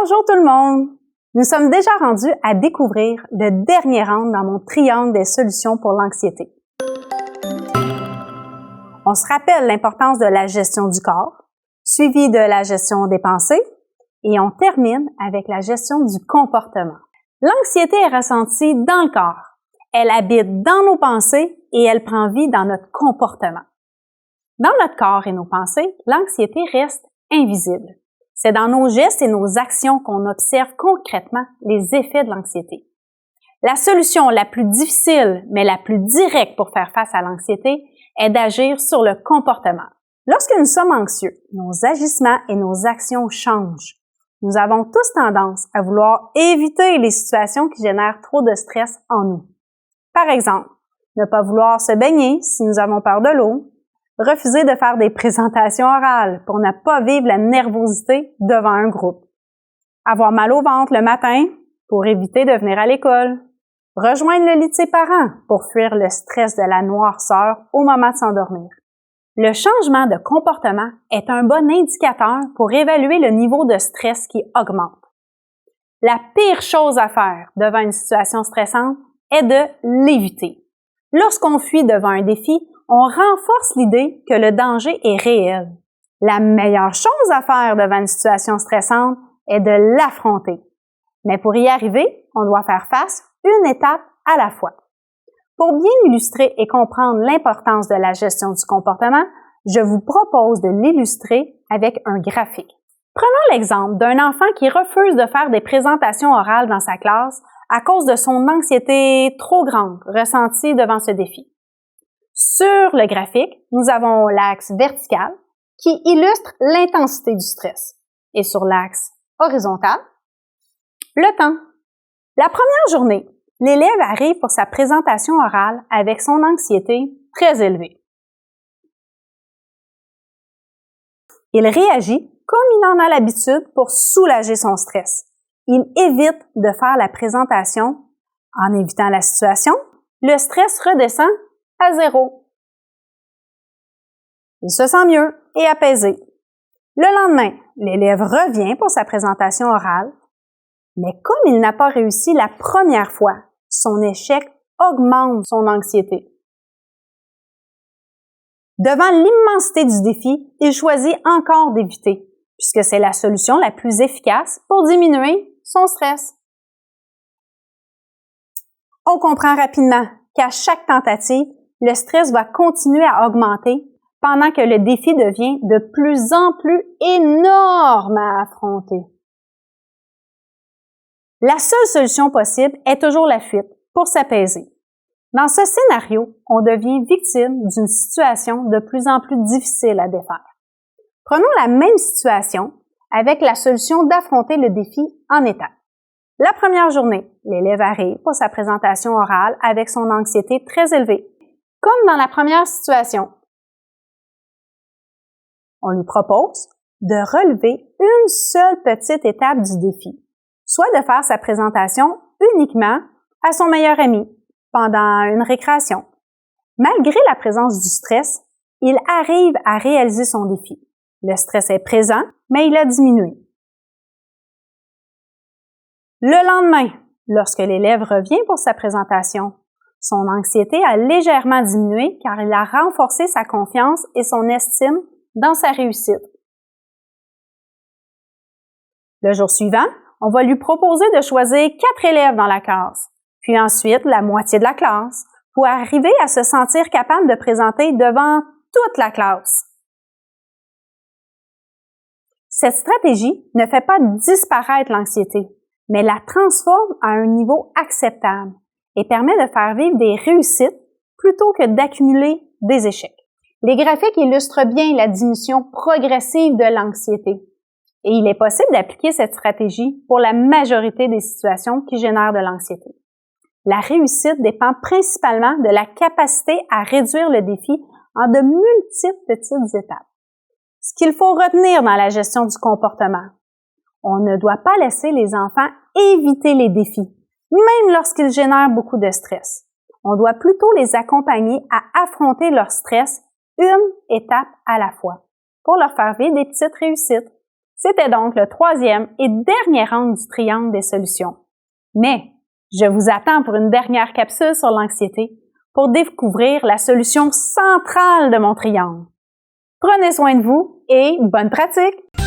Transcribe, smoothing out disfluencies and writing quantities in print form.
Bonjour tout le monde! Nous sommes déjà rendus à découvrir le dernier rang dans mon triangle des solutions pour l'anxiété. On se rappelle l'importance de la gestion du corps, suivi de la gestion des pensées, et on termine avec la gestion du comportement. L'anxiété est ressentie dans le corps. Elle habite dans nos pensées et elle prend vie dans notre comportement. Dans notre corps et nos pensées, l'anxiété reste invisible. C'est dans nos gestes et nos actions qu'on observe concrètement les effets de l'anxiété. La solution la plus difficile, mais la plus directe pour faire face à l'anxiété est d'agir sur le comportement. Lorsque nous sommes anxieux, nos agissements et nos actions changent. Nous avons tous tendance à vouloir éviter les situations qui génèrent trop de stress en nous. Par exemple, ne pas vouloir se baigner si nous avons peur de l'eau, refuser de faire des présentations orales pour ne pas vivre la nervosité devant un groupe, avoir mal au ventre le matin pour éviter de venir à l'école, rejoindre le lit de ses parents pour fuir le stress de la noirceur au moment de s'endormir. Le changement de comportement est un bon indicateur pour évaluer le niveau de stress qui augmente. La pire chose à faire devant une situation stressante est de l'éviter. Lorsqu'on fuit devant un défi, on renforce l'idée que le danger est réel. La meilleure chose à faire devant une situation stressante est de l'affronter. Mais pour y arriver, on doit faire face une étape à la fois. Pour bien illustrer et comprendre l'importance de la gestion du comportement, je vous propose de l'illustrer avec un graphique. Prenons l'exemple d'un enfant qui refuse de faire des présentations orales dans sa classe à cause de son anxiété trop grande ressentie devant ce défi. Sur le graphique, nous avons l'axe vertical qui illustre l'intensité du stress et sur l'axe horizontal, le temps. La première journée, l'élève arrive pour sa présentation orale avec son anxiété très élevée. Il réagit comme il en a l'habitude pour soulager son stress. Il évite de faire la présentation. En évitant la situation, le stress redescend à 0. Il se sent mieux et apaisé. Le lendemain, l'élève revient pour sa présentation orale, mais comme il n'a pas réussi la première fois, son échec augmente son anxiété. Devant l'immensité du défi, il choisit encore d'éviter, puisque c'est la solution la plus efficace pour diminuer son stress. On comprend rapidement qu'à chaque tentative, le stress va continuer à augmenter pendant que le défi devient de plus en plus énorme à affronter. La seule solution possible est toujours la fuite pour s'apaiser. Dans ce scénario, on devient victime d'une situation de plus en plus difficile à défaire. Prenons la même situation avec la solution d'affronter le défi en étapes. La première journée, l'élève arrive pour sa présentation orale avec son anxiété très élevée. Comme dans la première situation, on lui propose de relever une seule petite étape du défi, soit de faire sa présentation uniquement à son meilleur ami pendant une récréation. Malgré la présence du stress, il arrive à réaliser son défi. Le stress est présent, mais il a diminué. Le lendemain, lorsque l'élève revient pour sa présentation, son anxiété a légèrement diminué car il a renforcé sa confiance et son estime dans sa réussite. Le jour suivant, on va lui proposer de choisir 4 élèves dans la classe, puis ensuite la moitié de la classe, pour arriver à se sentir capable de présenter devant toute la classe. Cette stratégie ne fait pas disparaître l'anxiété, mais la transforme à un niveau acceptable et permet de faire vivre des réussites plutôt que d'accumuler des échecs. Les graphiques illustrent bien la diminution progressive de l'anxiété et il est possible d'appliquer cette stratégie pour la majorité des situations qui génèrent de l'anxiété. La réussite dépend principalement de la capacité à réduire le défi en de multiples petites étapes. Ce qu'il faut retenir dans la gestion du comportement, on ne doit pas laisser les enfants éviter les défis, même lorsqu'ils génèrent beaucoup de stress. On doit plutôt les accompagner à affronter leur stress une étape à la fois, pour leur faire vivre des petites réussites. C'était donc le troisième et dernier angle du triangle des solutions. Mais je vous attends pour une dernière capsule sur l'anxiété pour découvrir la solution centrale de mon triangle. Prenez soin de vous et bonne pratique!